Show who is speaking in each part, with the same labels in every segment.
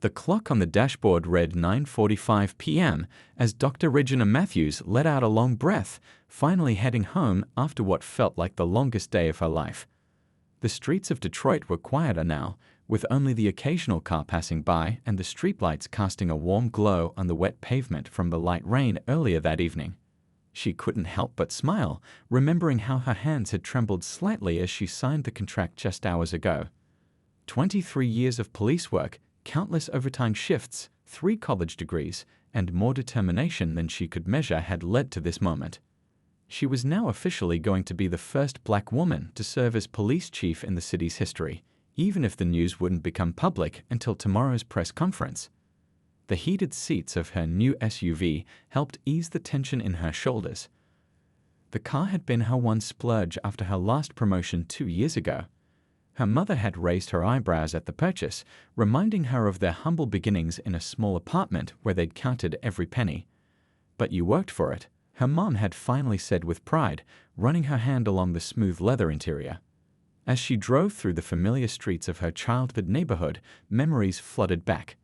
Speaker 1: The clock on the dashboard read 9:45 p.m. as Dr. Regina Matthews let out a long breath, finally heading home after what felt like the longest day of her life. The streets of Detroit were quieter now, with only the occasional car passing by and the streetlights casting a warm glow on the wet pavement from the light rain earlier that evening. She couldn't help but smile, remembering how her hands had trembled slightly as she signed the contract just hours ago. 23 years of police work, countless overtime shifts, 3 college degrees, and more determination than she could measure had led to this moment. She was now officially going to be the first black woman to serve as police chief in the city's history, even if the news wouldn't become public until tomorrow's press conference. The heated seats of her new SUV helped ease the tension in her shoulders. The car had been her one splurge after her last promotion 2 years ago. Her mother had raised her eyebrows at the purchase, reminding her of their humble beginnings in a small apartment where they'd counted every penny. "But you worked for it," her mom had finally said with pride, running her hand along the smooth leather interior. As she drove through the familiar streets of her childhood neighborhood, memories flooded back.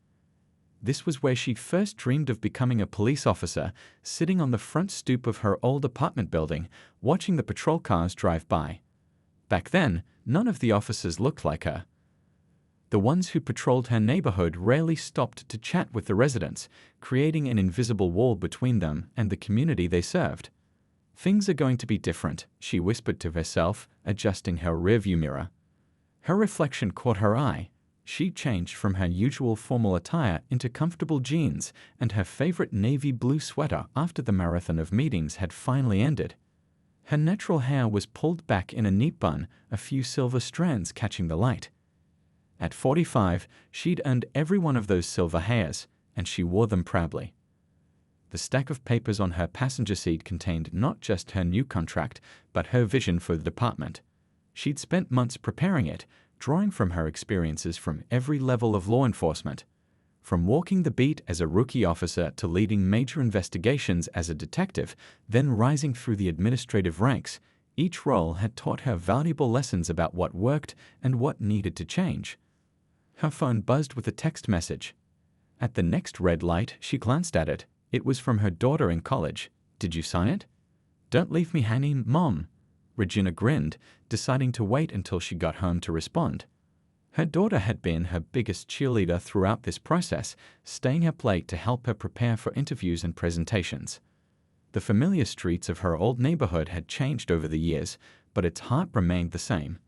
Speaker 1: This was where she'd first dreamed of becoming a police officer, sitting on the front stoop of her old apartment building, watching the patrol cars drive by. Back then, none of the officers looked like her. The ones who patrolled her neighborhood rarely stopped to chat with the residents, creating an invisible wall between them and the community they served. "Things are going to be different," she whispered to herself, adjusting her rearview mirror. Her reflection caught her eye. She changed from her usual formal attire into comfortable jeans and her favorite navy blue sweater after the marathon of meetings had finally ended. Her natural hair was pulled back in a neat bun, a few silver strands catching the light. At 45, she'd earned every one of those silver hairs, and she wore them proudly. The stack of papers on her passenger seat contained not just her new contract, but her vision for the department. She'd spent months preparing it, drawing from her experiences from every level of law enforcement. From walking the beat as a rookie officer to leading major investigations as a detective, then rising through the administrative ranks, each role had taught her valuable lessons about what worked and what needed to change. Her phone buzzed with a text message. At the next red light, she glanced at it. It was from her daughter in college. "Did you sign it?" "Don't leave me hanging, Mom." Regina grinned, deciding to wait until she got home to respond. Her daughter had been her biggest cheerleader throughout this process, staying up late to help her prepare for interviews and presentations. The familiar streets of her old neighborhood had changed over the years, but its heart remained the same.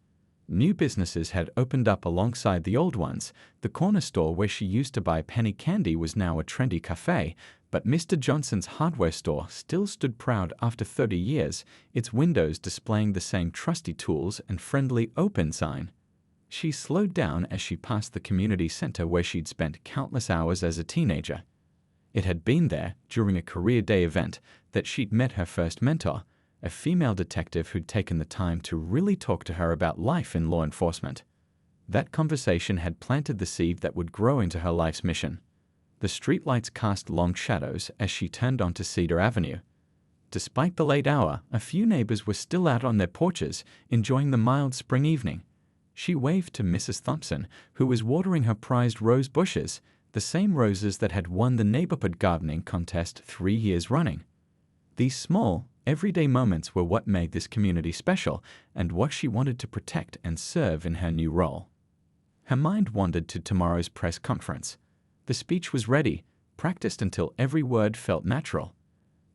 Speaker 1: New businesses had opened up alongside the old ones. The corner store where she used to buy penny candy was now a trendy cafe, but Mr. Johnson's hardware store still stood proud after 30 years, its windows displaying the same trusty tools and friendly open sign. She slowed down as she passed the community center where she'd spent countless hours as a teenager. It had been there, during a career day event, that she'd met her first mentor, a female detective who'd taken the time to really talk to her about life in law enforcement. That conversation had planted the seed that would grow into her life's mission. The streetlights cast long shadows as she turned onto Cedar Avenue. Despite the late hour, a few neighbors were still out on their porches, enjoying the mild spring evening. She waved to Mrs. Thompson, who was watering her prized rose bushes, the same roses that had won the neighborhood gardening contest 3 years running. These small, everyday moments were what made this community special and what she wanted to protect and serve in her new role. Her mind wandered to tomorrow's press conference. The speech was ready, practiced until every word felt natural.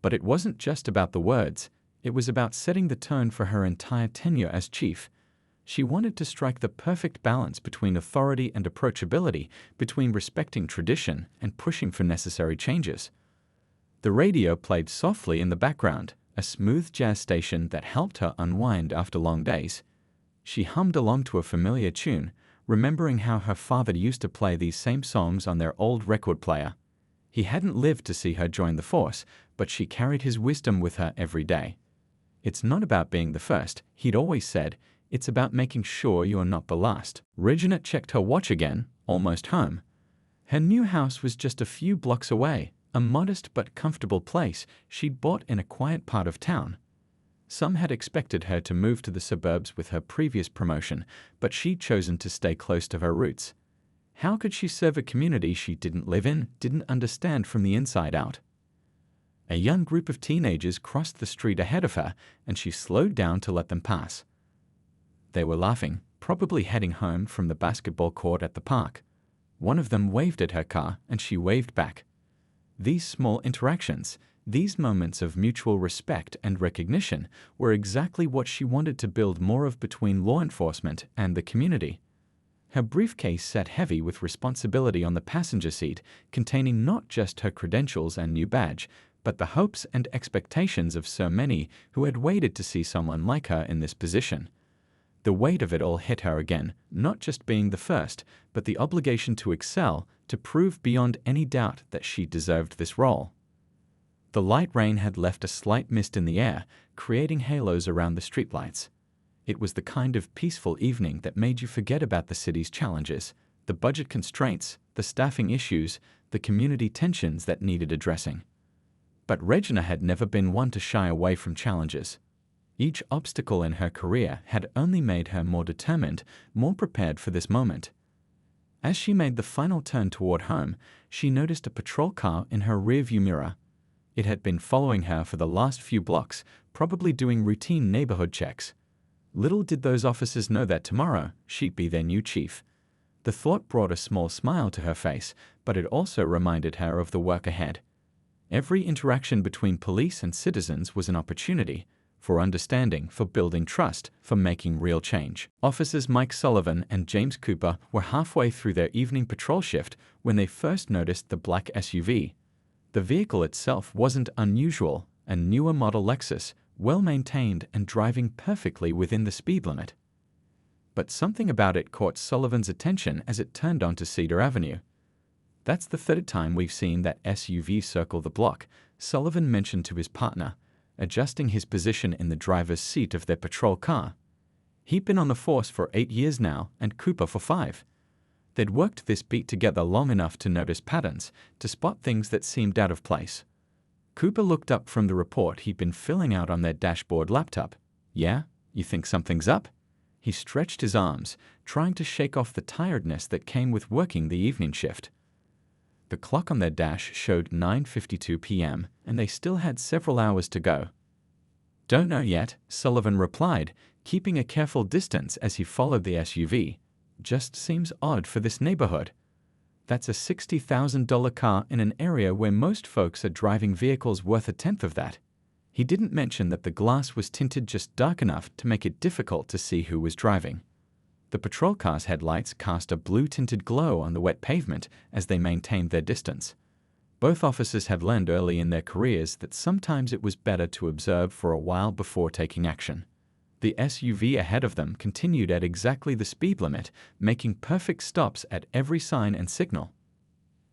Speaker 1: But it wasn't just about the words, it was about setting the tone for her entire tenure as chief. She wanted to strike the perfect balance between authority and approachability, between respecting tradition and pushing for necessary changes. The radio played softly in the background, a smooth jazz station that helped her unwind after long days. She hummed along to a familiar tune, remembering how her father used to play these same songs on their old record player. He hadn't lived to see her join the force, but she carried his wisdom with her every day. "It's not about being the first," he'd always said. "It's about making sure you're not the last." Regina checked her watch again, almost home. Her new house was just a few blocks away, a modest but comfortable place she'd bought in a quiet part of town. Some had expected her to move to the suburbs with her previous promotion, but she'd chosen to stay close to her roots. How could she serve a community she didn't live in, didn't understand from the inside out? A young group of teenagers crossed the street ahead of her, and she slowed down to let them pass. They were laughing, probably heading home from the basketball court at the park. One of them waved at her car, and she waved back. These small interactions, these moments of mutual respect and recognition, were exactly what she wanted to build more of between law enforcement and the community. Her briefcase sat heavy with responsibility on the passenger seat, containing not just her credentials and new badge, but the hopes and expectations of so many who had waited to see someone like her in this position. The weight of it all hit her again, not just being the first, but the obligation to excel, to prove beyond any doubt that she deserved this role. The light rain had left a slight mist in the air, creating halos around the streetlights. It was the kind of peaceful evening that made you forget about the city's challenges, the budget constraints, the staffing issues, the community tensions that needed addressing. But Regina had never been one to shy away from challenges. Each obstacle in her career had only made her more determined, more prepared for this moment. As she made the final turn toward home, she noticed a patrol car in her rearview mirror. It had been following her for the last few blocks, probably doing routine neighborhood checks. Little did those officers know that tomorrow she'd be their new chief. The thought brought a small smile to her face, but it also reminded her of the work ahead. Every interaction between police and citizens was an opportunity for understanding, for building trust, for making real change. Officers Mike Sullivan and James Cooper were halfway through their evening patrol shift when they first noticed the black SUV. The vehicle itself wasn't unusual, a newer model Lexus, well-maintained and driving perfectly within the speed limit. But something about it caught Sullivan's attention as it turned onto Cedar Avenue. "That's the third time we've seen that SUV circle the block," Sullivan mentioned to his partner, adjusting his position in the driver's seat of their patrol car. He'd been on the force for 8 years now, and Cooper for 5. They'd worked this beat together long enough to notice patterns, to spot things that seemed out of place. Cooper looked up from the report he'd been filling out on their dashboard laptop. "Yeah? You think something's up?" He stretched his arms, trying to shake off the tiredness that came with working the evening shift. The clock on their dash showed 9:52 p.m., and they still had several hours to go. "Don't know yet," Sullivan replied, keeping a careful distance as he followed the SUV. "Just seems odd for this neighborhood. That's a $60,000 car in an area where most folks are driving vehicles worth a tenth of that." He didn't mention that the glass was tinted just dark enough to make it difficult to see who was driving. The patrol car's headlights cast a blue-tinted glow on the wet pavement as they maintained their distance. Both officers had learned early in their careers that sometimes it was better to observe for a while before taking action. The SUV ahead of them continued at exactly the speed limit, making perfect stops at every sign and signal.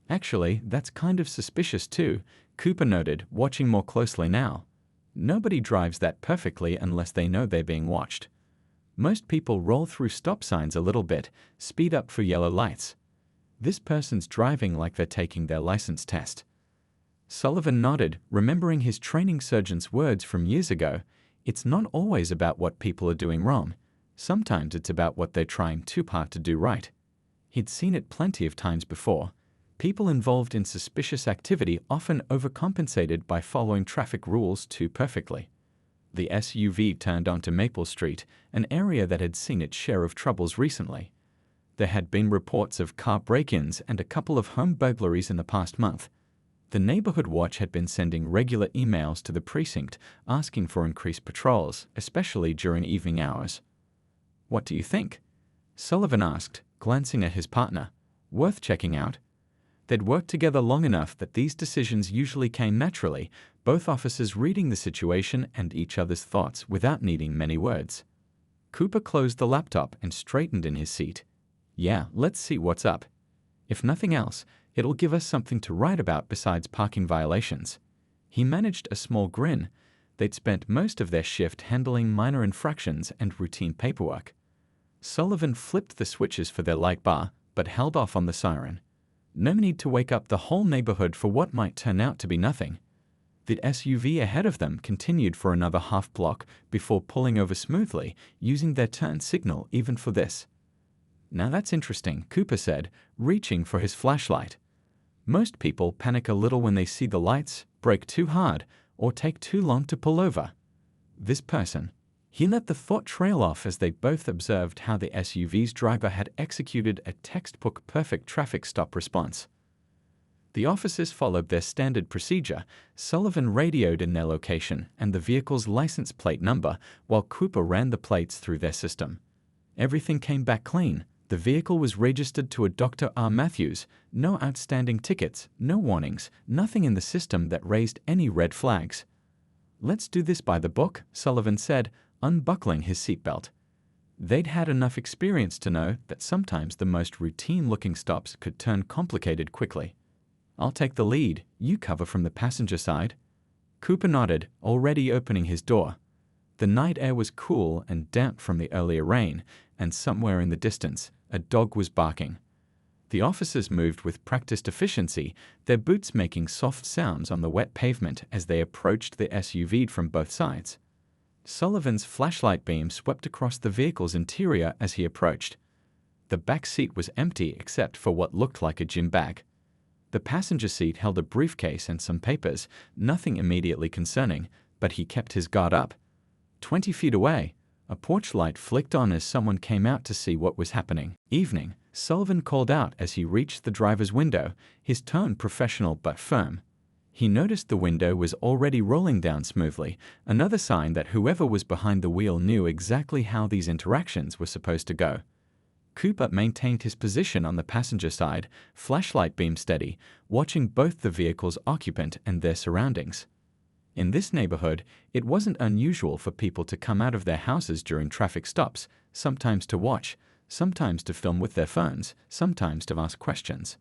Speaker 1: "Actually, that's kind of suspicious too," Cooper noted, watching more closely now. "Nobody drives that perfectly unless they know they're being watched. Most people roll through stop signs a little bit, speed up for yellow lights. This person's driving like they're taking their license test." Sullivan nodded, remembering his training surgeon's words from years ago. It's not always about what people are doing wrong. Sometimes it's about what they're trying too hard to do right. He'd seen it plenty of times before. People involved in suspicious activity often overcompensated by following traffic rules too perfectly. The SUV turned onto Maple Street, an area that had seen its share of troubles recently. There had been reports of car break-ins and a couple of home burglaries in the past month. The Neighborhood Watch had been sending regular emails to the precinct asking for increased patrols, especially during evening hours. "What do you think?" Sullivan asked, glancing at his partner. "Worth checking out?" They'd worked together long enough that these decisions usually came naturally, both officers reading the situation and each other's thoughts without needing many words. Cooper closed the laptop and straightened in his seat. "Yeah, let's see what's up. If nothing else, it'll give us something to write about besides parking violations." He managed a small grin. They'd spent most of their shift handling minor infractions and routine paperwork. Sullivan flipped the switches for their light bar, but held off on the siren. No need to wake up the whole neighborhood for what might turn out to be nothing. The SUV ahead of them continued for another half block before pulling over smoothly, using their turn signal even for this. Now that's interesting, Cooper said, reaching for his flashlight. Most people panic a little when they see the lights, brake too hard, or take too long to pull over. This person. He let the thought trail off as they both observed how the SUV's driver had executed a textbook perfect traffic stop response. The officers followed their standard procedure. Sullivan radioed in their location and the vehicle's license plate number while Cooper ran the plates through their system. Everything came back clean. The vehicle was registered to a Dr. R. Matthews. No outstanding tickets, no warnings, nothing in the system that raised any red flags. "Let's do this by the book," Sullivan said, unbuckling his seatbelt. They'd had enough experience to know that sometimes the most routine-looking stops could turn complicated quickly. "I'll take the lead, you cover from the passenger side." Cooper nodded, already opening his door. The night air was cool and damp from the earlier rain, and somewhere in the distance, a dog was barking. The officers moved with practiced efficiency, their boots making soft sounds on the wet pavement as they approached the SUV from both sides. Sullivan's flashlight beam swept across the vehicle's interior as he approached. The back seat was empty except for what looked like a gym bag. The passenger seat held a briefcase and some papers, nothing immediately concerning, but he kept his guard up. 20 feet away, a porch light flicked on as someone came out to see what was happening. "Evening," Sullivan called out as he reached the driver's window, his tone professional but firm. He noticed the window was already rolling down smoothly, another sign that whoever was behind the wheel knew exactly how these interactions were supposed to go. Cooper maintained his position on the passenger side, flashlight beam steady, watching both the vehicle's occupant and their surroundings. In this neighborhood, it wasn't unusual for people to come out of their houses during traffic stops, sometimes to watch, sometimes to film with their phones, sometimes to ask questions.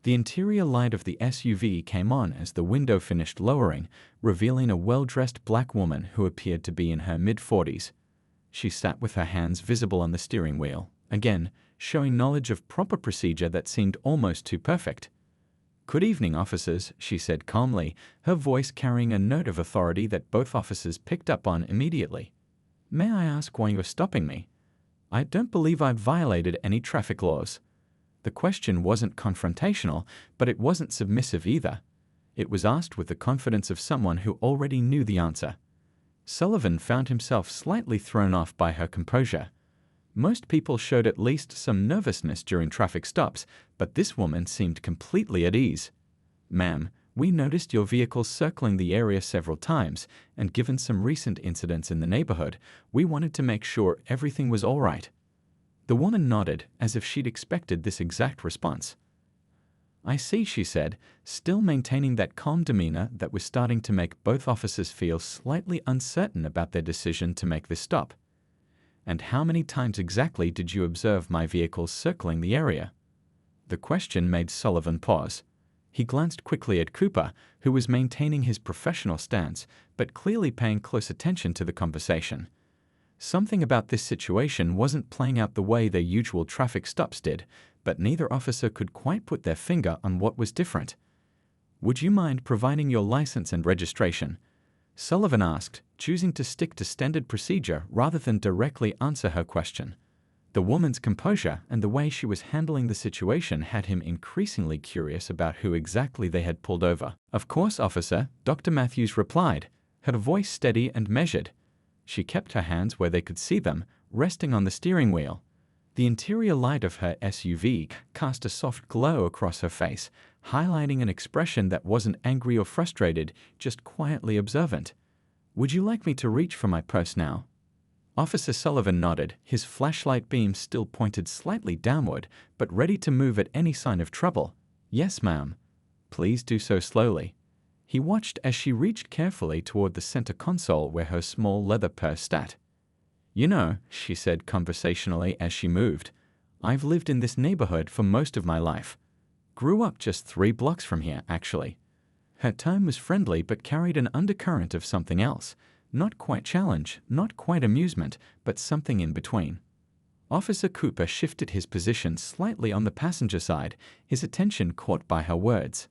Speaker 1: The interior light of the SUV came on as the window finished lowering, revealing a well-dressed black woman who appeared to be in her mid-40s. She sat with her hands visible on the steering wheel, again, showing knowledge of proper procedure that seemed almost too perfect. "Good evening, officers," she said calmly, her voice carrying a note of authority that both officers picked up on immediately. "May I ask why you're stopping me? I don't believe I've violated any traffic laws." The question wasn't confrontational, but it wasn't submissive either. It was asked with the confidence of someone who already knew the answer. Sullivan found himself slightly thrown off by her composure. Most people showed at least some nervousness during traffic stops, but this woman seemed completely at ease. "Ma'am, we noticed your vehicle circling the area several times, and given some recent incidents in the neighborhood, we wanted to make sure everything was all right." The woman nodded, as if she'd expected this exact response. "I see," she said, still maintaining that calm demeanor that was starting to make both officers feel slightly uncertain about their decision to make this stop. "And how many times exactly did you observe my vehicle circling the area?" The question made Sullivan pause. He glanced quickly at Cooper, who was maintaining his professional stance, but clearly paying close attention to the conversation. Something about this situation wasn't playing out the way their usual traffic stops did, but neither officer could quite put their finger on what was different. "Would you mind providing your license and registration?" Sullivan asked, choosing to stick to standard procedure rather than directly answer her question. The woman's composure and the way she was handling the situation had him increasingly curious about who exactly they had pulled over. "Of course, officer," Dr. Matthews replied, her voice steady and measured. She kept her hands where they could see them, resting on the steering wheel. The interior light of her SUV cast a soft glow across her face, highlighting an expression that wasn't angry or frustrated, just quietly observant. "Would you like me to reach for my purse now?" Officer Sullivan nodded, his flashlight beam still pointed slightly downward, but ready to move at any sign of trouble. "Yes, ma'am." "Please do so slowly." He watched as she reached carefully toward the center console where her small leather purse sat. "You know," she said conversationally as she moved, "I've lived in this neighborhood for most of my life. Grew up just 3 blocks from here, actually." Her tone was friendly but carried an undercurrent of something else. Not quite challenge, not quite amusement, but something in between. Officer Cooper shifted his position slightly on the passenger side, his attention caught by her words.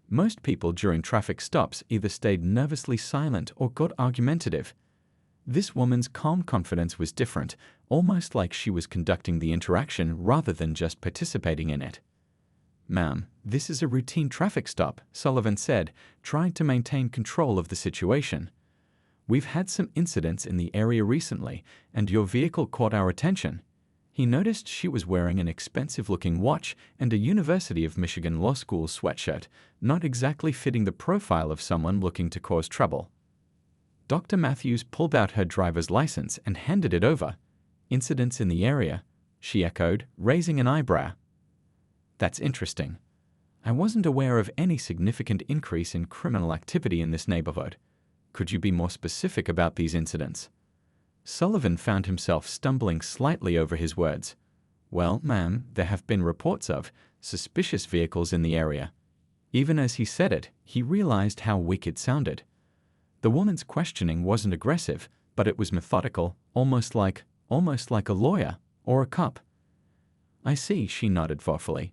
Speaker 1: Most people during traffic stops either stayed nervously silent or got argumentative. This woman's calm confidence was different, almost like she was conducting the interaction rather than just participating in it. "Ma'am, this is a routine traffic stop," Sullivan said, trying to maintain control of the situation. "We've had some incidents in the area recently, and your vehicle caught our attention." He noticed she was wearing an expensive-looking watch and a University of Michigan Law School sweatshirt, not exactly fitting the profile of someone looking to cause trouble. Dr. Matthews pulled out her driver's license and handed it over. "Incidents in the area?" she echoed, raising an eyebrow. "That's interesting. I wasn't aware of any significant increase in criminal activity in this neighborhood. Could you be more specific about these incidents?" Sullivan found himself stumbling slightly over his words. "Well, ma'am, there have been reports of suspicious vehicles in the area." Even as he said it, he realized how weak it sounded. The woman's questioning wasn't aggressive, but it was methodical, almost like a lawyer or a cop. "I see," she nodded thoughtfully.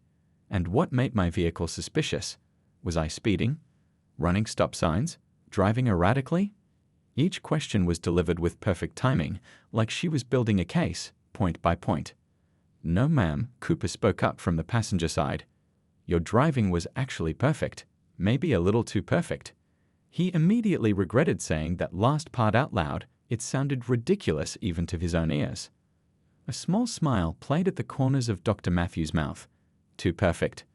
Speaker 1: "And what made my vehicle suspicious? Was I speeding? Running stop signs? Driving erratically?" Each question was delivered with perfect timing, like she was building a case, point by point. "No, ma'am," Cooper spoke up from the passenger side. "Your driving was actually perfect, maybe a little too perfect." He immediately regretted saying that last part out loud. It sounded ridiculous even to his own ears. A small smile played at the corners of Dr. Matthews' mouth. "Too perfect.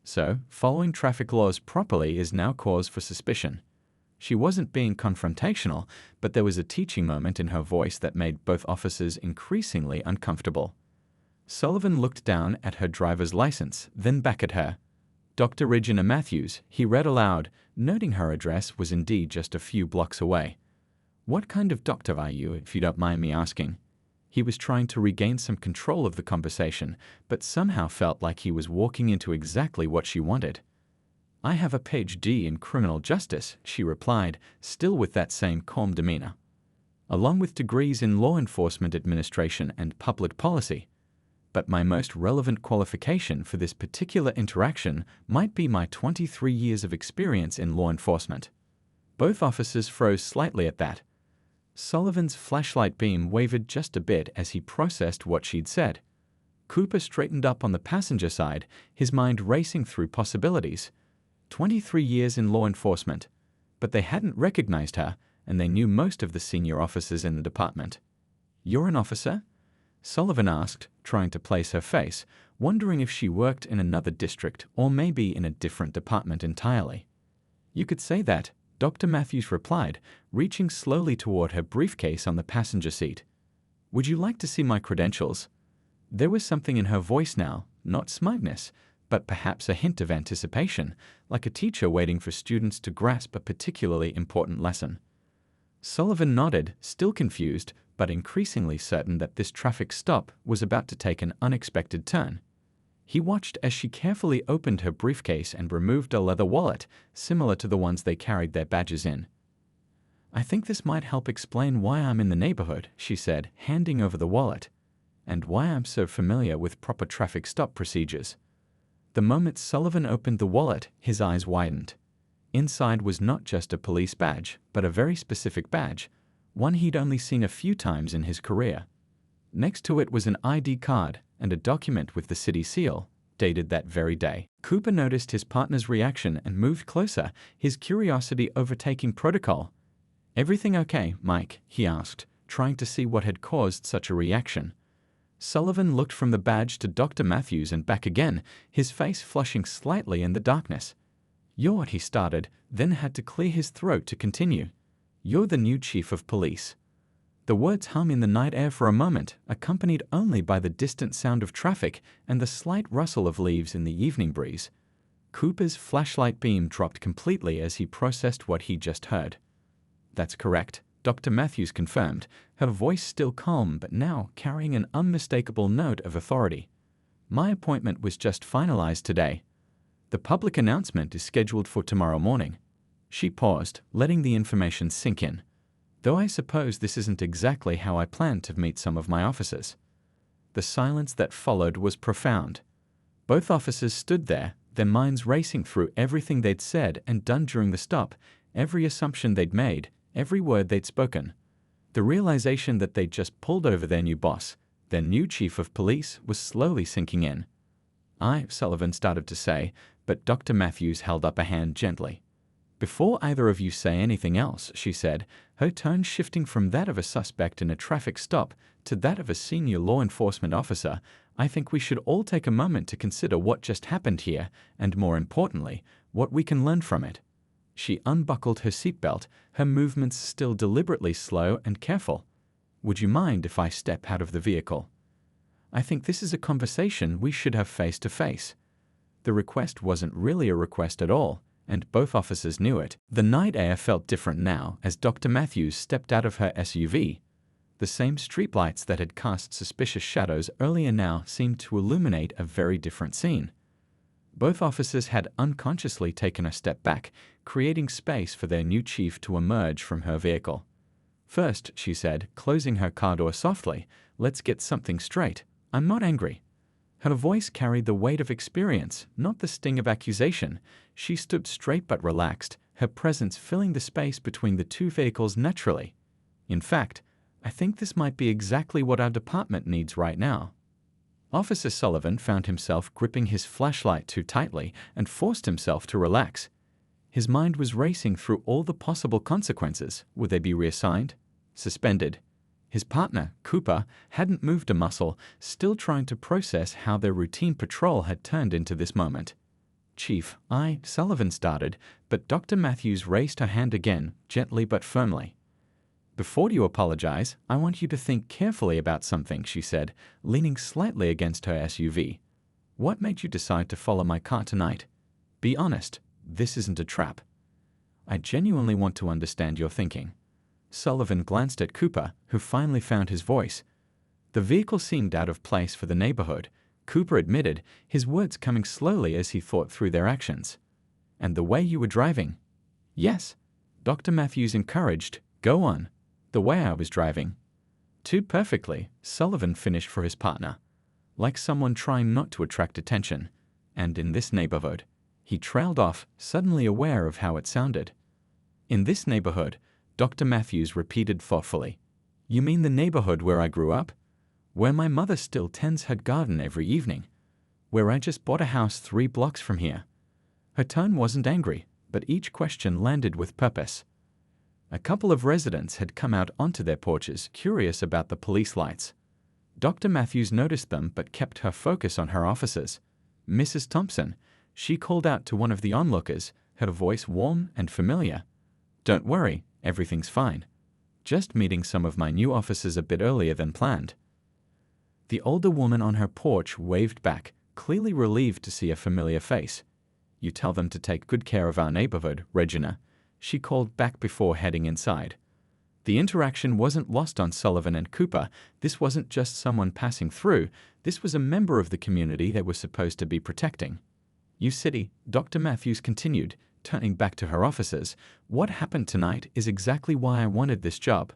Speaker 1: So, following traffic laws properly is now cause for suspicion." She wasn't being confrontational, but there was a teaching moment in her voice that made both officers increasingly uncomfortable. Sullivan looked down at her driver's license, then back at her. "Dr. Regina Matthews," he read aloud, noting her address was indeed just a few blocks away. "What kind of doctor are you, if you don't mind me asking?" He was trying to regain some control of the conversation, but somehow felt like he was walking into exactly what she wanted. "I have a Ph.D. in criminal justice," she replied, still with that same calm demeanor, "along with degrees in law enforcement administration and public policy. But my most relevant qualification for this particular interaction might be my 23 years of experience in law enforcement." Both officers froze slightly at that. Sullivan's flashlight beam wavered just a bit as he processed what she'd said. Cooper straightened up on the passenger side, his mind racing through possibilities. 23 years in law enforcement. But they hadn't recognized her, and they knew most of the senior officers in the department. "You're an officer?" Sullivan asked, trying to place her face, wondering if she worked in another district or maybe in a different department entirely. "You could say that," Dr. Matthews replied, reaching slowly toward her briefcase on the passenger seat. "Would you like to see my credentials?" There was something in her voice now, not smugness, but perhaps a hint of anticipation, like a teacher waiting for students to grasp a particularly important lesson. Sullivan nodded, still confused, but increasingly certain that this traffic stop was about to take an unexpected turn. He watched as she carefully opened her briefcase and removed a leather wallet, similar to the ones they carried their badges in. "I think this might help explain why I'm in the neighborhood," she said, handing over the wallet, "and why I'm so familiar with proper traffic stop procedures." The moment Sullivan opened the wallet, his eyes widened. Inside was not just a police badge, but a very specific badge, one he'd only seen a few times in his career. Next to it was an ID card and a document with the city seal, dated that very day. Cooper noticed his partner's reaction and moved closer, his curiosity overtaking protocol. "Everything okay, Mike?" he asked, trying to see what had caused such a reaction. Sullivan looked from the badge to Dr. Matthews and back again, his face flushing slightly in the darkness. "You're," he started, then had to clear his throat to continue. "You're the new chief of police." The words hum in the night air for a moment, accompanied only by the distant sound of traffic and the slight rustle of leaves in the evening breeze. Cooper's flashlight beam dropped completely as he processed what he just heard. "That's correct," Dr. Matthews confirmed, her voice still calm but now carrying an unmistakable note of authority. "My appointment was just finalized today. The public announcement is scheduled for tomorrow morning." She paused, letting the information sink in. "Though I suppose this isn't exactly how I planned to meet some of my officers." The silence that followed was profound. Both officers stood there, their minds racing through everything they'd said and done during the stop, every assumption they'd made, every word they'd spoken. The realization that they'd just pulled over their new boss, their new chief of police, was slowly sinking in. Sullivan started to say, but Dr. Matthews held up a hand gently. Before either of you say anything else, she said, her tone shifting from that of a suspect in a traffic stop to that of a senior law enforcement officer, I think we should all take a moment to consider what just happened here, and more importantly, what we can learn from it. She unbuckled her seatbelt, her movements still deliberately slow and careful. Would you mind if I step out of the vehicle? I think this is a conversation we should have face to face. The request wasn't really a request at all, and both officers knew it. The night air felt different now as Dr. Matthews stepped out of her SUV. The same streetlights that had cast suspicious shadows earlier now seemed to illuminate a very different scene. Both officers had unconsciously taken a step back, creating space for their new chief to emerge from her vehicle. First, she said, closing her car door softly, let's get something straight. I'm not angry. Her voice carried the weight of experience, not the sting of accusation. She stood straight but relaxed, her presence filling the space between the two vehicles naturally. In fact, I think this might be exactly what our department needs right now. Officer Sullivan found himself gripping his flashlight too tightly and forced himself to relax. His mind was racing through all the possible consequences. Would they be reassigned? Suspended? His partner, Cooper, hadn't moved a muscle, still trying to process how their routine patrol had turned into this moment. Chief, Sullivan started, but Dr. Matthews raised her hand again, gently but firmly. Before you apologize, I want you to think carefully about something, she said, leaning slightly against her SUV. What made you decide to follow my car tonight? Be honest, this isn't a trap. I genuinely want to understand your thinking. Sullivan glanced at Cooper, who finally found his voice. The vehicle seemed out of place for the neighborhood, Cooper admitted, his words coming slowly as he thought through their actions. And the way you were driving? Yes. Dr. Matthews encouraged, go on. The way I was driving. Too perfectly, Sullivan finished for his partner. Like someone trying not to attract attention. And in this neighborhood. He trailed off, suddenly aware of how it sounded. In this neighborhood, Dr. Matthews repeated thoughtfully. You mean the neighborhood where I grew up? Where my mother still tends her garden every evening? Where I just bought a house 3 blocks from here? Her tone wasn't angry, but each question landed with purpose. A couple of residents had come out onto their porches, curious about the police lights. Dr. Matthews noticed them but kept her focus on her officers. Mrs. Thompson, she called out to one of the onlookers, her voice warm and familiar. Don't worry, everything's fine. Just meeting some of my new officers a bit earlier than planned. The older woman on her porch waved back, clearly relieved to see a familiar face. You tell them to take good care of our neighborhood, Regina, she called back before heading inside. The interaction wasn't lost on Sullivan and Cooper. This wasn't just someone passing through. This was a member of the community they were supposed to be protecting. You city, Dr. Matthews continued, turning back to her officers. What happened tonight is exactly why I wanted this job.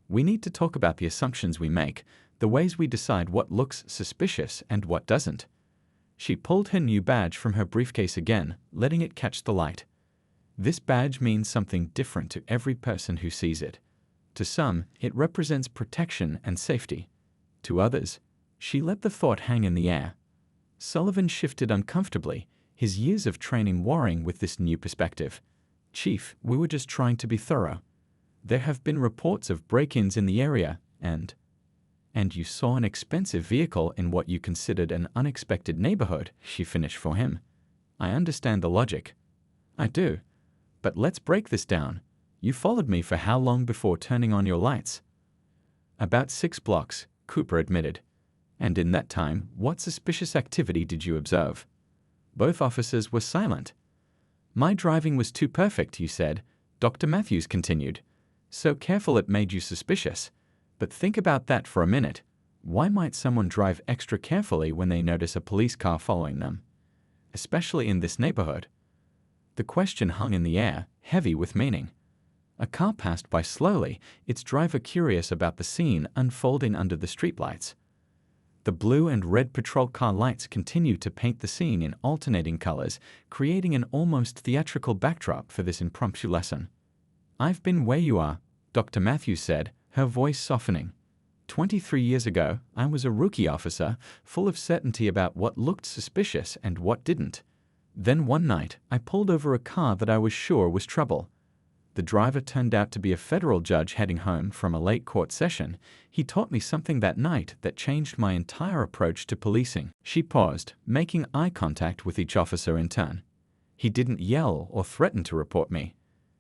Speaker 1: We need to talk about the assumptions we make, the ways we decide what looks suspicious and what doesn't. She pulled her new badge from her briefcase again, letting it catch the light. This badge means something different to every person who sees it. To some, it represents protection and safety. To others, she let the thought hang in the air. Sullivan shifted uncomfortably, his years of training warring with this new perspective. Chief, we were just trying to be thorough. There have been reports of break-ins in the area, and you saw an expensive vehicle in what you considered an unexpected neighborhood, she finished for him. I understand the logic. I do. But let's break this down. You followed me for how long before turning on your lights? About 6 blocks, Cooper admitted. And in that time, what suspicious activity did you observe? Both officers were silent. My driving was too perfect, you said, Dr. Matthews continued. So careful it made you suspicious. But think about that for a minute. Why might someone drive extra carefully when they notice a police car following them? Especially in this neighborhood. The question hung in the air, heavy with meaning. A car passed by slowly, its driver curious about the scene unfolding under the streetlights. The blue and red patrol car lights continued to paint the scene in alternating colors, creating an almost theatrical backdrop for this impromptu lesson. I've been where you are, Dr. Matthews said, her voice softening. 23 years ago, I was a rookie officer, full of certainty about what looked suspicious and what didn't. Then one night, I pulled over a car that I was sure was trouble. The driver turned out to be a federal judge heading home from a late court session. He taught me something that night that changed my entire approach to policing. She paused, making eye contact with each officer in turn. He didn't yell or threaten to report me.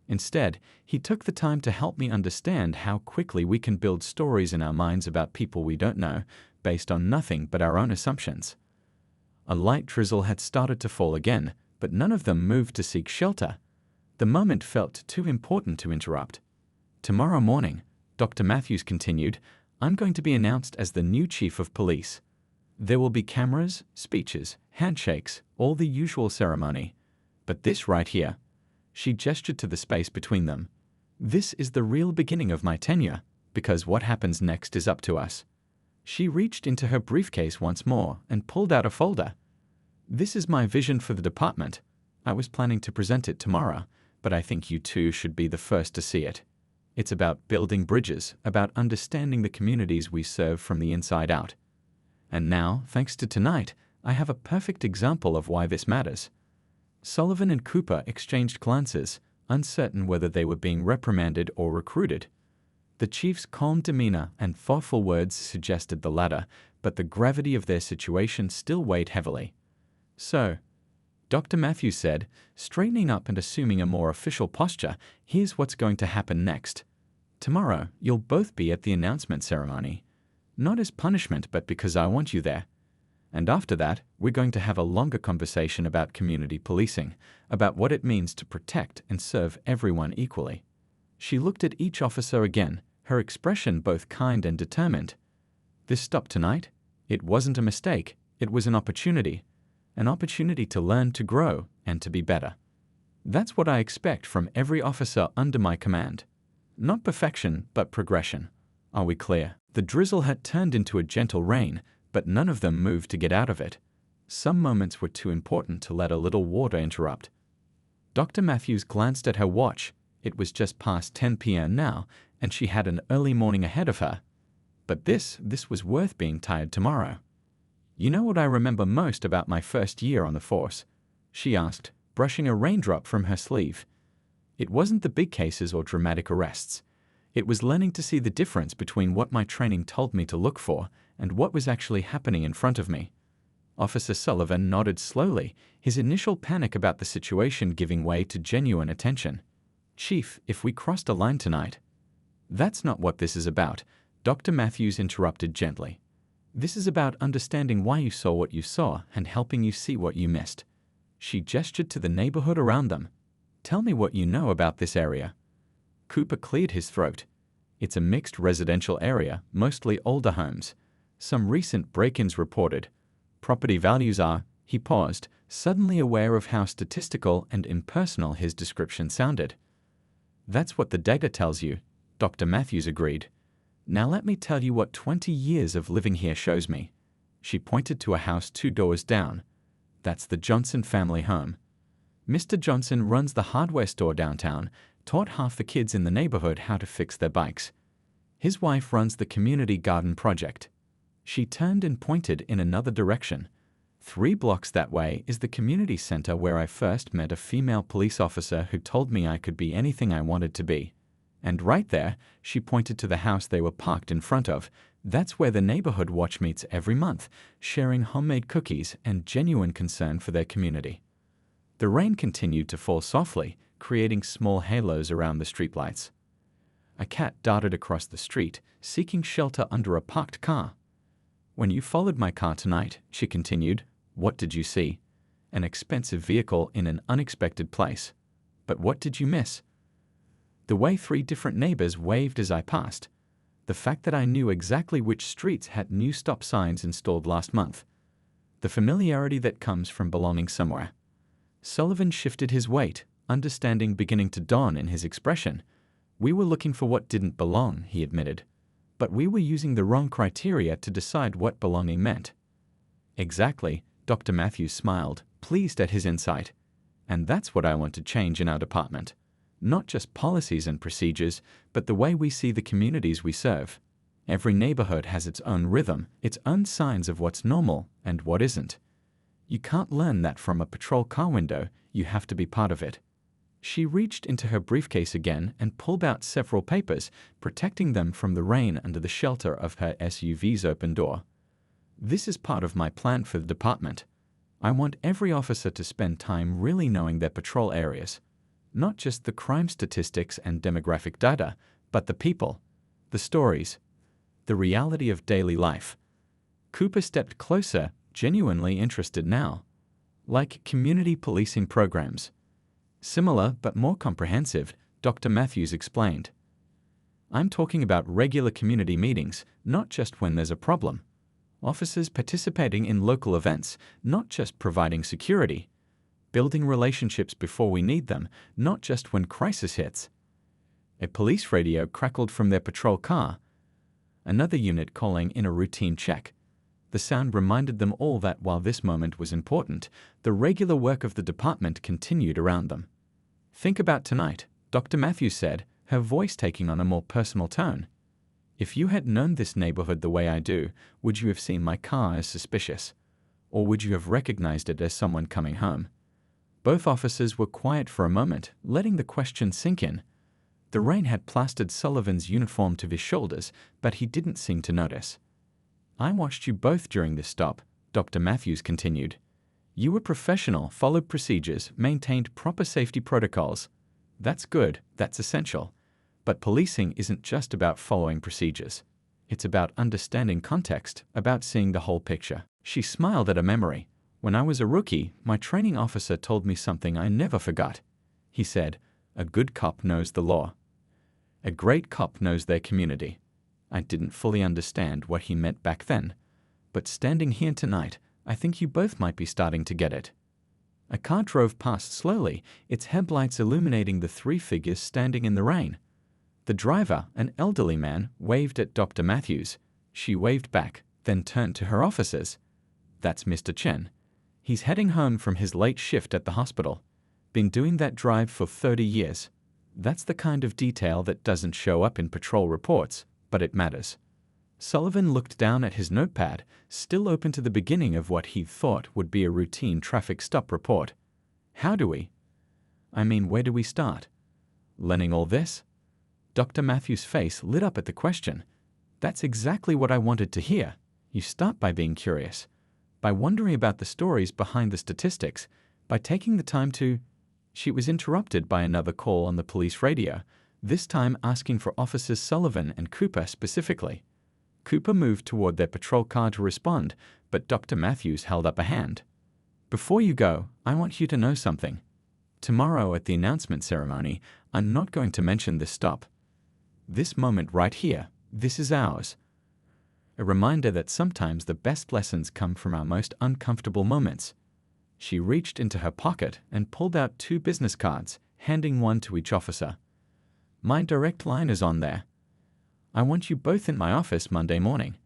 Speaker 1: Instead, he took the time to help me understand how quickly we can build stories in our minds about people we don't know, based on nothing but our own assumptions. A light drizzle had started to fall again, but none of them moved to seek shelter. The moment felt too important to interrupt. Tomorrow morning, Dr. Matthews continued, I'm going to be announced as the new chief of police. There will be cameras, speeches, handshakes, all the usual ceremony. But this right here, she gestured to the space between them. This is the real beginning of my tenure, because what happens next is up to us. She reached into her briefcase once more and pulled out a folder. This is my vision for the department. I was planning to present it tomorrow, but I think you two should be the first to see it. It's about building bridges, about understanding the communities we serve from the inside out. And now, thanks to tonight, I have a perfect example of why this matters. Sullivan and Cooper exchanged glances, uncertain whether they were being reprimanded or recruited. The chief's calm demeanor and thoughtful words suggested the latter, but the gravity of their situation still weighed heavily. So, Dr. Matthews said, straightening up and assuming a more official posture, here's what's going to happen next. Tomorrow, you'll both be at the announcement ceremony. Not as punishment, but because I want you there. And after that, we're going to have a longer conversation about community policing, about what it means to protect and serve everyone equally. She looked at each officer again, her expression both kind and determined. This stop tonight? It wasn't a mistake, it was an opportunity to learn, to grow, and to be better. That's what I expect from every officer under my command. Not perfection, but progression. Are we clear? The drizzle had turned into a gentle rain, but none of them moved to get out of it. Some moments were too important to let a little water interrupt. Dr. Matthews glanced at her watch. It was just past 10 p.m. now, and she had an early morning ahead of her. But this was worth being tired tomorrow. You know what I remember most about my first year on the force? She asked, brushing a raindrop from her sleeve. It wasn't the big cases or dramatic arrests. It was learning to see the difference between what my training told me to look for and what was actually happening in front of me. Officer Sullivan nodded slowly, his initial panic about the situation giving way to genuine attention. Chief, if we crossed a line tonight. That's not what this is about, Dr. Matthews interrupted gently. This is about understanding why you saw what you saw and helping you see what you missed. She gestured to the neighborhood around them. Tell me what you know about this area. Cooper cleared his throat. It's a mixed residential area, mostly older homes. Some recent break-ins reported. Property values are, he paused, suddenly aware of how statistical and impersonal his description sounded. That's what the data tells you, Dr. Matthews agreed. Now let me tell you what 20 years of living here shows me. She pointed to a house 2 doors down. That's the Johnson family home. Mr. Johnson runs the hardware store downtown, taught half the kids in the neighborhood how to fix their bikes. His wife runs the community garden project. She turned and pointed in another direction. 3 blocks that way is the community center where I first met a female police officer who told me I could be anything I wanted to be. And right there, she pointed to the house they were parked in front of. That's where the neighborhood watch meets every month, sharing homemade cookies and genuine concern for their community. The rain continued to fall softly, creating small halos around the streetlights. A cat darted across the street, seeking shelter under a parked car. When you followed my car tonight, she continued, what did you see? An expensive vehicle in an unexpected place. But what did you miss? The way 3 different neighbors waved as I passed. The fact that I knew exactly which streets had new stop signs installed last month. The familiarity that comes from belonging somewhere. Sullivan shifted his weight, understanding beginning to dawn in his expression. We were looking for what didn't belong, he admitted. But we were using the wrong criteria to decide what belonging meant. Exactly, Dr. Matthews smiled, pleased at his insight. And that's what I want to change in our department. Not just policies and procedures, but the way we see the communities we serve. Every neighborhood has its own rhythm, its own signs of what's normal and what isn't. You can't learn that from a patrol car window, you have to be part of it. She reached into her briefcase again and pulled out several papers, protecting them from the rain under the shelter of her SUV's open door. This is part of my plan for the department. I want every officer to spend time really knowing their patrol areas. Not just the crime statistics and demographic data, but the people, the stories, the reality of daily life. Cooper stepped closer, genuinely interested now. Like community policing programs. Similar but more comprehensive, Dr. Matthews explained. I'm talking about regular community meetings, not just when there's a problem. Officers participating in local events, not just providing security. Building relationships before we need them, not just when crisis hits. A police radio crackled from their patrol car. Another unit calling in a routine check. The sound reminded them all that while this moment was important, the regular work of the department continued around them. Think about tonight, Dr. Matthews said, her voice taking on a more personal tone. If you had known this neighborhood the way I do, would you have seen my car as suspicious? Or would you have recognized it as someone coming home? Both officers were quiet for a moment, letting the question sink in. The rain had plastered Sullivan's uniform to his shoulders, but he didn't seem to notice. I watched you both during this stop, Dr. Matthews continued. You were professional, followed procedures, maintained proper safety protocols. That's good, that's essential. But policing isn't just about following procedures. It's about understanding context, about seeing the whole picture. She smiled at a memory. When I was a rookie, my training officer told me something I never forgot. He said, "A good cop knows the law. A great cop knows their community." I didn't fully understand what he meant back then. But standing here tonight, I think you both might be starting to get it. A car drove past slowly, its headlights illuminating the three figures standing in the rain. The driver, an elderly man, waved at Dr. Matthews. She waved back, then turned to her officers. That's Mr. Chen. He's heading home from his late shift at the hospital. Been doing that drive for 30 years. That's the kind of detail that doesn't show up in patrol reports, but it matters. Sullivan looked down at his notepad, still open to the beginning of what he thought would be a routine traffic stop report. Where do we start? Learning all this? Dr. Matthews' face lit up at the question. That's exactly what I wanted to hear. You start by being curious, by wondering about the stories behind the statistics, by taking the time to... She was interrupted by another call on the police radio, this time asking for Officers Sullivan and Cooper specifically. Cooper moved toward their patrol car to respond, but Dr. Matthews held up a hand. Before you go, I want you to know something. Tomorrow at the announcement ceremony, I'm not going to mention this stop. This moment right here, this is ours. A reminder that sometimes the best lessons come from our most uncomfortable moments. She reached into her pocket and pulled out 2 business cards, handing one to each officer. My direct line is on there. I want you both in my office Monday morning.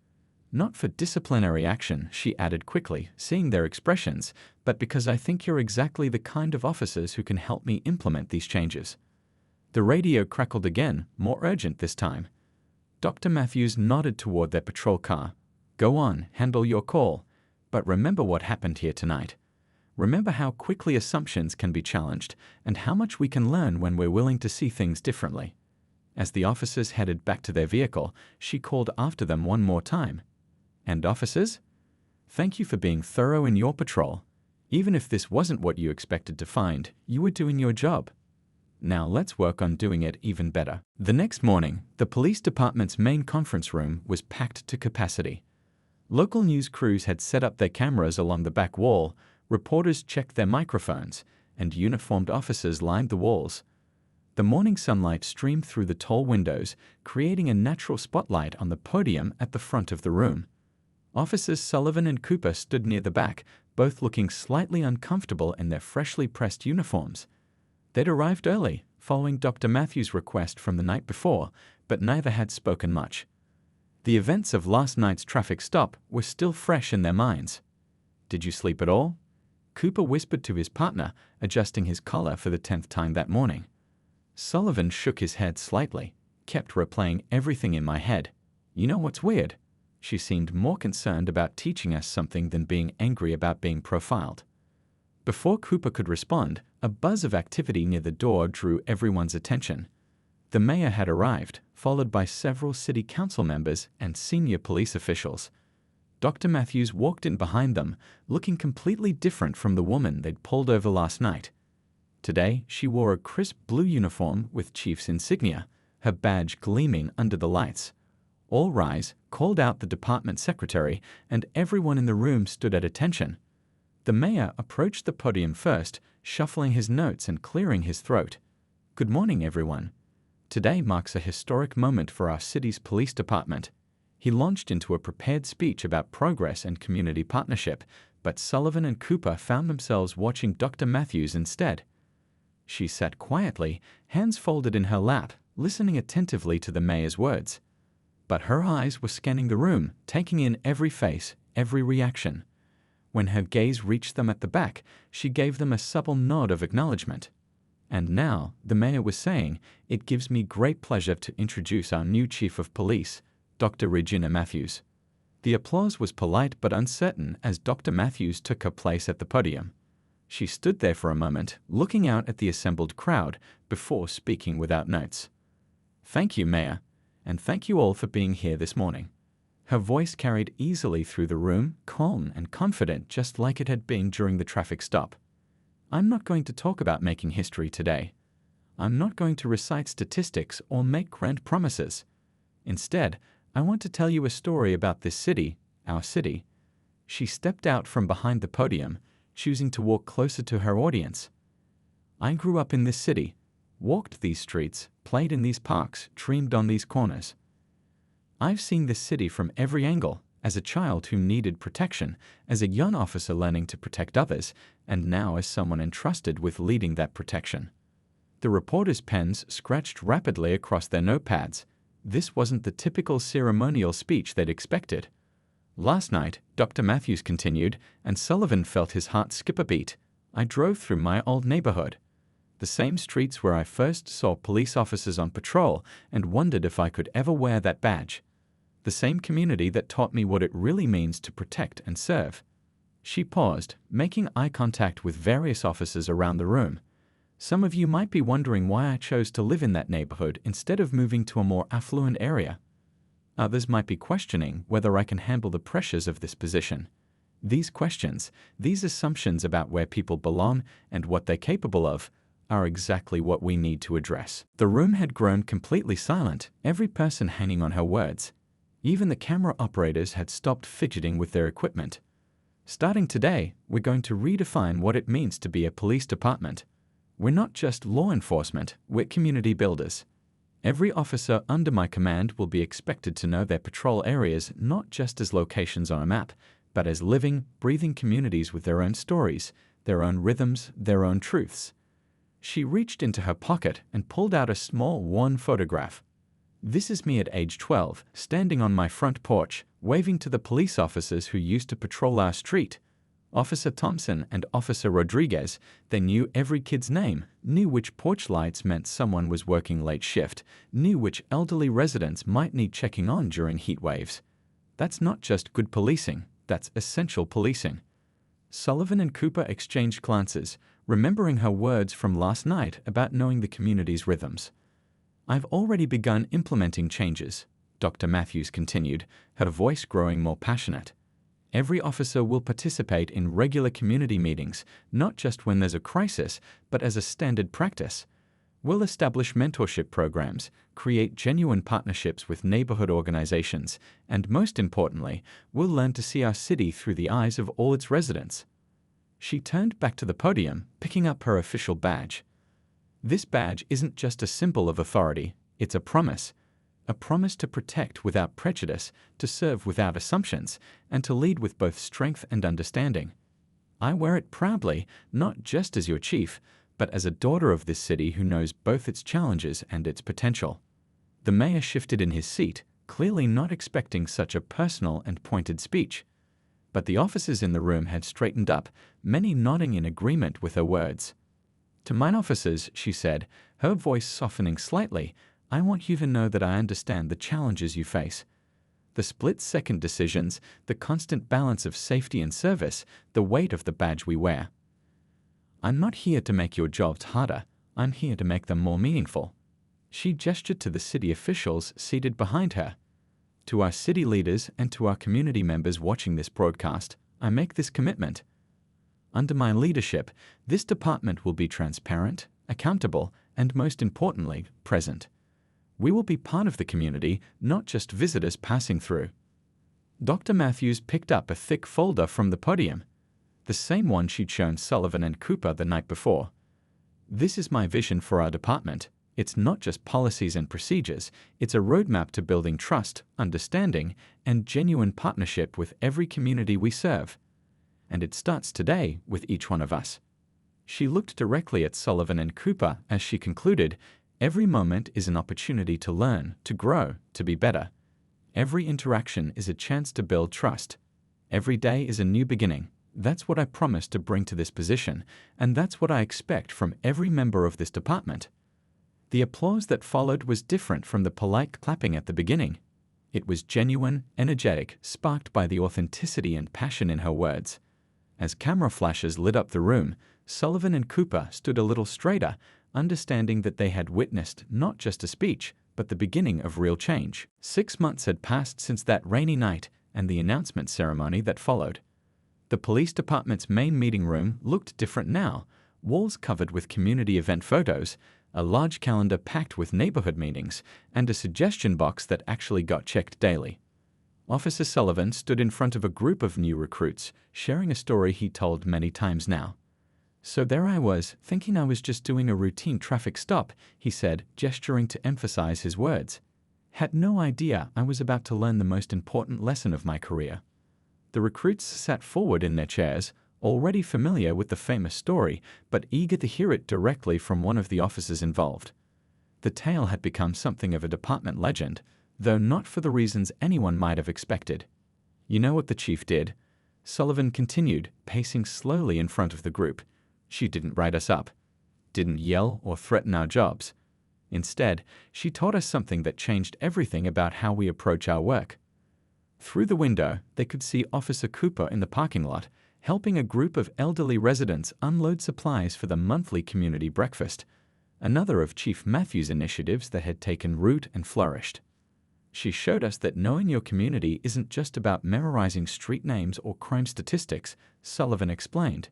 Speaker 1: Not for disciplinary action, she added quickly, seeing their expressions, but because I think you're exactly the kind of officers who can help me implement these changes. The radio crackled again, more urgent this time. Dr. Matthews nodded toward their patrol car. Go on, handle your call. But remember what happened here tonight. Remember how quickly assumptions can be challenged, and how much we can learn when we're willing to see things differently. As the officers headed back to their vehicle, she called after them one more time. And officers? Thank you for being thorough in your patrol. Even if this wasn't what you expected to find, you were doing your job. Now let's work on doing it even better. The next morning, the police department's main conference room was packed to capacity. Local news crews had set up their cameras along the back wall, reporters checked their microphones, and uniformed officers lined the walls. The morning sunlight streamed through the tall windows, creating a natural spotlight on the podium at the front of the room. Officers Sullivan and Cooper stood near the back, both looking slightly uncomfortable in their freshly pressed uniforms. They'd arrived early, following Dr. Matthews' request from the night before, but neither had spoken much. The events of last night's traffic stop were still fresh in their minds. Did you sleep at all? Cooper whispered to his partner, adjusting his collar for the 10th time that morning. Sullivan shook his head slightly, kept replaying everything in my head. You know what's weird? She seemed more concerned about teaching us something than being angry about being profiled. Before Cooper could respond, a buzz of activity near the door drew everyone's attention. The mayor had arrived, followed by several city council members and senior police officials. Dr. Matthews walked in behind them, looking completely different from the woman they'd pulled over last night. Today, she wore a crisp blue uniform with chief's insignia, her badge gleaming under the lights. All rise, called out the department secretary, and everyone in the room stood at attention. The mayor approached the podium first, shuffling his notes and clearing his throat. Good morning, everyone. Today marks a historic moment for our city's police department. He launched into a prepared speech about progress and community partnership, but Sullivan and Cooper found themselves watching Dr. Matthews instead. She sat quietly, hands folded in her lap, listening attentively to the mayor's words. But her eyes were scanning the room, taking in every face, every reaction. When her gaze reached them at the back, she gave them a supple nod of acknowledgement. And now, the mayor was saying, it gives me great pleasure to introduce our new chief of police, Dr. Regina Matthews. The applause was polite but uncertain as Dr. Matthews took her place at the podium. She stood there for a moment, looking out at the assembled crowd before speaking without notes. Thank you, Mayor, and thank you all for being here this morning. Her voice carried easily through the room, calm and confident, just like it had been during the traffic stop. I'm not going to talk about making history today. I'm not going to recite statistics or make grand promises. Instead, I want to tell you a story about this city, our city. She stepped out from behind the podium, choosing to walk closer to her audience. I grew up in this city, walked these streets, played in these parks, dreamed on these corners. I've seen this city from every angle, as a child who needed protection, as a young officer learning to protect others, and now as someone entrusted with leading that protection. The reporters' pens scratched rapidly across their notepads. This wasn't the typical ceremonial speech they'd expected. Last night, Dr. Matthews continued, and Sullivan felt his heart skip a beat. I drove through my old neighborhood, the same streets where I first saw police officers on patrol and wondered if I could ever wear that badge. The same community that taught me what it really means to protect and serve. She paused, making eye contact with various officers around the room. Some of you might be wondering why I chose to live in that neighborhood instead of moving to a more affluent area. Others might be questioning whether I can handle the pressures of this position. These questions, these assumptions about where people belong and what they're capable of, are exactly what we need to address. The room had grown completely silent, every person hanging on her words. Even the camera operators had stopped fidgeting with their equipment. Starting today, we're going to redefine what it means to be a police department. We're not just law enforcement, we're community builders. Every officer under my command will be expected to know their patrol areas not just as locations on a map, but as living, breathing communities with their own stories, their own rhythms, their own truths. She reached into her pocket and pulled out a small, worn photograph. This is me at age 12, standing on my front porch, waving to the police officers who used to patrol our street. Officer Thompson and Officer Rodriguez, they knew every kid's name, knew which porch lights meant someone was working late shift, knew which elderly residents might need checking on during heat waves. That's not just good policing, that's essential policing. Sullivan and Cooper exchanged glances, remembering her words from last night about knowing the community's rhythms. I've already begun implementing changes, Dr. Matthews continued, her voice growing more passionate. Every officer will participate in regular community meetings, not just when there's a crisis, but as a standard practice. We'll establish mentorship programs, create genuine partnerships with neighborhood organizations, and most importantly, we'll learn to see our city through the eyes of all its residents. She turned back to the podium, picking up her official badge. This badge isn't just a symbol of authority, it's a promise. A promise to protect without prejudice, to serve without assumptions, and to lead with both strength and understanding. I wear it proudly, not just as your chief, but as a daughter of this city who knows both its challenges and its potential. The mayor shifted in his seat, clearly not expecting such a personal and pointed speech. But the officers in the room had straightened up, many nodding in agreement with her words. To mine officers, she said, her voice softening slightly. "I want you to know that I understand the challenges you face. The split-second decisions, the constant balance of safety and service, the weight of the badge we wear. I'm not here to make your jobs harder. I'm here to make them more meaningful." She gestured to the city officials seated behind her. "To our city leaders and to our community members watching this broadcast, I make this commitment. Under my leadership, this department will be transparent, accountable, and most importantly, present. We will be part of the community, not just visitors passing through." Dr. Matthews picked up a thick folder from the podium, the same one she'd shown Sullivan and Cooper the night before. "This is my vision for our department. It's not just policies and procedures, it's a roadmap to building trust, understanding, and genuine partnership with every community we serve. And it starts today with each one of us." She looked directly at Sullivan and Cooper as she concluded, "Every moment is an opportunity to learn, to grow, to be better. Every interaction is a chance to build trust. Every day is a new beginning. That's what I promised to bring to this position, and that's what I expect from every member of this department." The applause that followed was different from the polite clapping at the beginning. It was genuine, energetic, sparked by the authenticity and passion in her words. As camera flashes lit up the room, Sullivan and Cooper stood a little straighter, understanding that they had witnessed not just a speech, but the beginning of real change. 6 months had passed since that rainy night and the announcement ceremony that followed. The police department's main meeting room looked different now, walls covered with community event photos, a large calendar packed with neighborhood meetings, and a suggestion box that actually got checked daily. Officer Sullivan stood in front of a group of new recruits, sharing a story he told many times now. "So there I was, thinking I was just doing a routine traffic stop," he said, gesturing to emphasize his words. "Had no idea I was about to learn the most important lesson of my career." The recruits sat forward in their chairs, already familiar with the famous story, but eager to hear it directly from one of the officers involved. The tale had become something of a department legend, though not for the reasons anyone might have expected. "You know what the chief did?" Sullivan continued, pacing slowly in front of the group. "She didn't write us up, didn't yell or threaten our jobs. Instead, she taught us something that changed everything about how we approach our work." Through the window, they could see Officer Cooper in the parking lot, helping a group of elderly residents unload supplies for the monthly community breakfast, another of Chief Matthews' initiatives that had taken root and flourished. "She showed us that knowing your community isn't just about memorizing street names or crime statistics," Sullivan explained.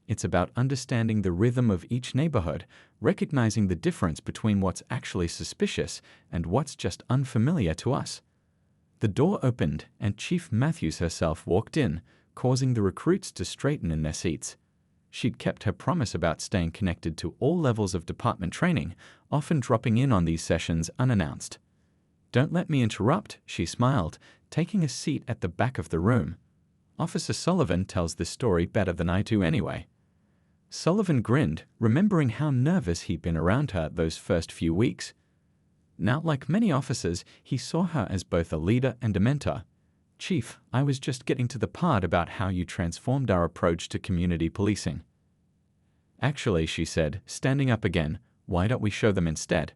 Speaker 1: "It's about understanding the rhythm of each neighborhood, recognizing the difference between what's actually suspicious and what's just unfamiliar to us." The door opened, and Chief Matthews herself walked in, causing the recruits to straighten in their seats. She'd kept her promise about staying connected to all levels of department training, often dropping in on these sessions unannounced. "Don't let me interrupt," she smiled, taking a seat at the back of the room. "Officer Sullivan tells this story better than I do anyway." Sullivan grinned, remembering how nervous he'd been around her those first few weeks. Now, like many officers, he saw her as both a leader and a mentor. "Chief, I was just getting to the part about how you transformed our approach to community policing." "Actually," she said, standing up again, "why don't we show them instead?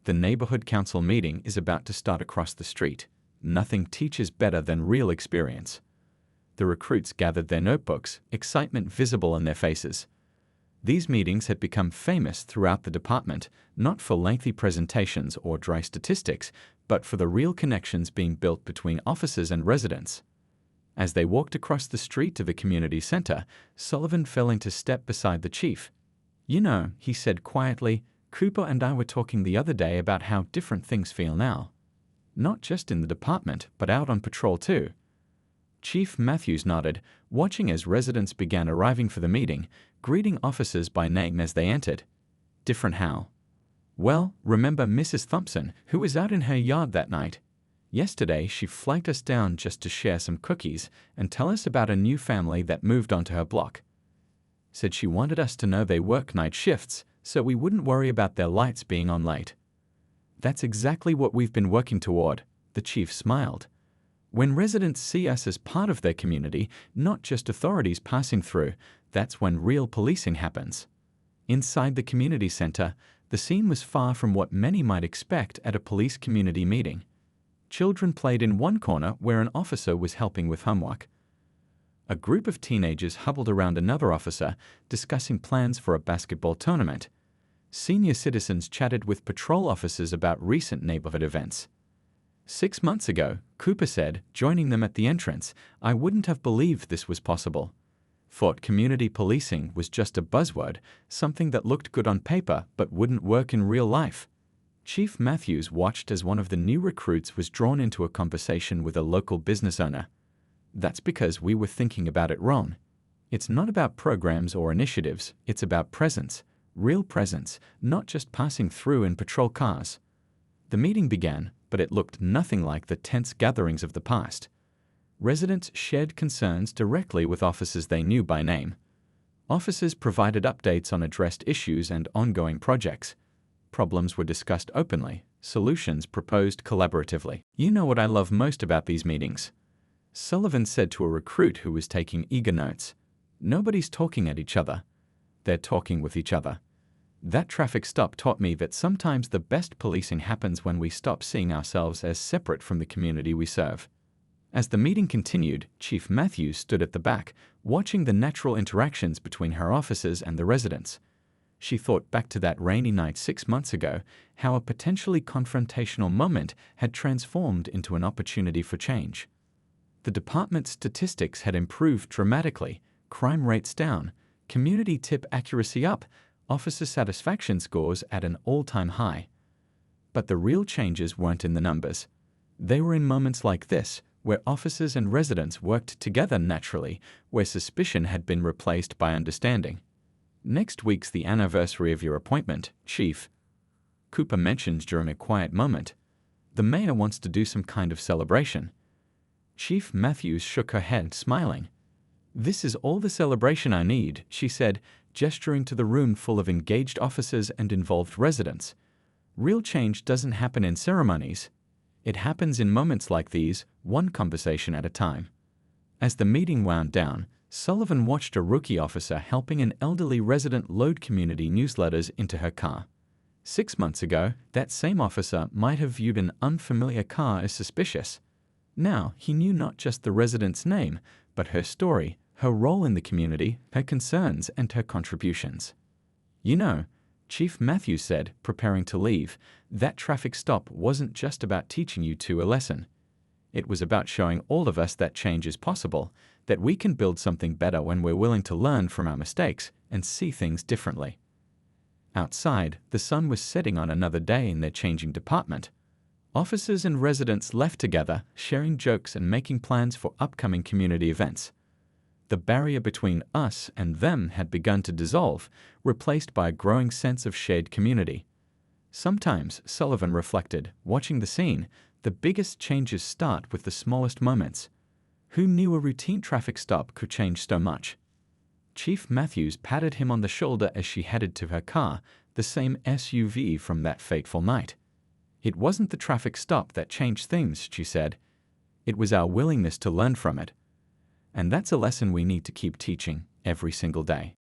Speaker 1: The neighborhood council meeting is about to start across the street. Nothing teaches better than real experience." The recruits gathered their notebooks, excitement visible on their faces. These meetings had become famous throughout the department, not for lengthy presentations or dry statistics, but for the real connections being built between officers and residents. As they walked across the street to the community center, Sullivan fell into step beside the chief. "You know," he said quietly, "Cooper and I were talking the other day about how different things feel now. Not just in the department, but out on patrol too." Chief Matthews nodded, watching as residents began arriving for the meeting, greeting officers by name as they entered. "Different how?" "Well, remember Mrs. Thompson, who was out in her yard that night? Yesterday, she flagged us down just to share some cookies and tell us about a new family that moved onto her block. Said she wanted us to know they work night shifts, so we wouldn't worry about their lights being on late." "That's exactly what we've been working toward," the chief smiled. "When residents see us as part of their community, not just authorities passing through, that's when real policing happens." Inside the community center, The scene was far from what many might expect at a police community meeting. Children played in one corner where an officer was helping with homework. A group of teenagers huddled around another officer, discussing plans for a basketball tournament. Senior citizens chatted with patrol officers about recent neighborhood events. 6 months ago, Cooper said, joining them at the entrance, "I wouldn't have believed this was possible. Thought community policing was just a buzzword, something that looked good on paper but wouldn't work in real life." Chief Matthews watched as one of the new recruits was drawn into a conversation with a local business owner. "That's because we were thinking about it wrong. It's not about programs or initiatives, it's about presence, real presence, not just passing through in patrol cars." The meeting began, but it looked nothing like the tense gatherings of the past. Residents shared concerns directly with officers they knew by name. Officers provided updates on addressed issues and ongoing projects. Problems were discussed openly, solutions proposed collaboratively. "You know what I love most about these meetings?" Sullivan said to a recruit who was taking eager notes. "Nobody's talking at each other. They're talking with each other. That traffic stop taught me that sometimes the best policing happens when we stop seeing ourselves as separate from the community we serve." As the meeting continued, Chief Matthews stood at the back, watching the natural interactions between her officers and the residents. She thought back to that rainy night 6 months ago, how a potentially confrontational moment had transformed into an opportunity for change. The department's statistics had improved dramatically, crime rates down, community tip accuracy up, officer satisfaction scores at an all-time high. But the real changes weren't in the numbers. They were in moments like this, where officers and residents worked together naturally, where suspicion had been replaced by understanding. "Next week's the anniversary of your appointment, Chief," Cooper mentioned during a quiet moment. "The mayor wants to do some kind of celebration." Chief Matthews shook her head, smiling. "This is all the celebration I need," she said, gesturing to the room full of engaged officers and involved residents. "Real change doesn't happen in ceremonies. It happens in moments like these, one conversation at a time." As the meeting wound down, Sullivan watched a rookie officer helping an elderly resident load community newsletters into her car. 6 months ago, that same officer might have viewed an unfamiliar car as suspicious. Now, he knew not just the resident's name, but her story, her role in the community, her concerns, and her contributions. "You know," Chief Matthews said, preparing to leave, "that traffic stop wasn't just about teaching you two a lesson. It was about showing all of us that change is possible, that we can build something better when we're willing to learn from our mistakes and see things differently." Outside, the sun was setting on another day in their changing department. Officers and residents left together, sharing jokes and making plans for upcoming community events. The barrier between us and them had begun to dissolve, replaced by a growing sense of shared community. Sometimes, Sullivan reflected, watching the scene, the biggest changes start with the smallest moments. Who knew a routine traffic stop could change so much? Chief Matthews patted him on the shoulder as she headed to her car, the same SUV from that fateful night. "It wasn't the traffic stop that changed things," she said. "It was our willingness to learn from it. And that's a lesson we need to keep teaching every single day."